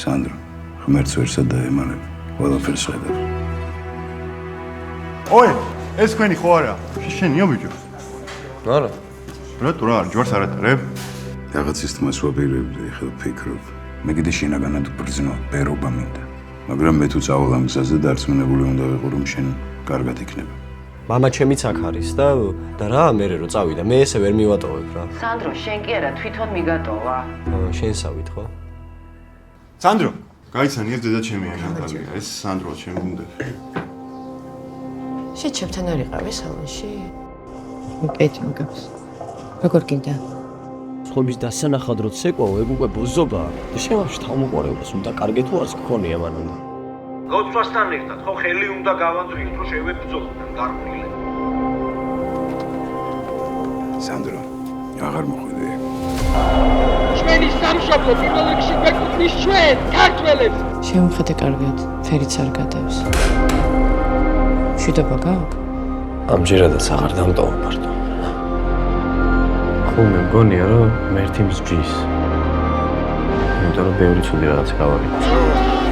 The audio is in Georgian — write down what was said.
სანდრო, ღმერთს ვერსად დაემალებ, ყველაფერს ხედავ. ოე, ეს თქვენი ხო არა? შენია ბიჭო? არა. რატო რა არის? ჯვარს არ ატარებ? რაღაც ისთმას ვაპირებდი, ახლა ვფიქრობ. მე კიდე შინაგანად ვბრძნო, ბერობა მინდა. მაგრამ მე თუ წავალ ამ გზაზე დარწმუნებული უნდა ვიყო, რომ შენ კარგად იქნება. მამა ჩემიც აქ არის და რა მე რო წავიდა, მე ესე ვერ მივატოვებ რა. სანდრო, შენ კი არა, თვითონ მიგატოვა. შენსავით ხო? სანდრო, გაიცანი ეს დედა ჩემია ნატალია, ეს სანდრო ჩემი გუნდები. შენ ჩემთან არ იყავი სალონში? პეტი მოგავს. როგორ გინდა? ხობის დასანახად რო ცეკვაო, ეგ უკვე ბოზობა და შენ ვაფშე თავმოყარებას უნდა კარგე თუ არც გქონია მანამდე. ლოცვასთან ერთად ხო ხელი უნდა გავანძვიოთ, რომ შევებრძოლოთ გარკვეული. სანდრო, აღარ მოხვედი. ჩვენი სამშობლო პირველ რიგში გვეკუთვნის ჩვენ, ქართველებს. შემოხედე კარგად, ფერიც არ გადავს. მშვიდობა გაქვს? ამჯერადაც აღარ დამტოვა მარტო. ხო მე მგონია რომ მერტი მსჯის. იმიტომ რომ ბევრი ცუდი რაღაცა გავაკეთე.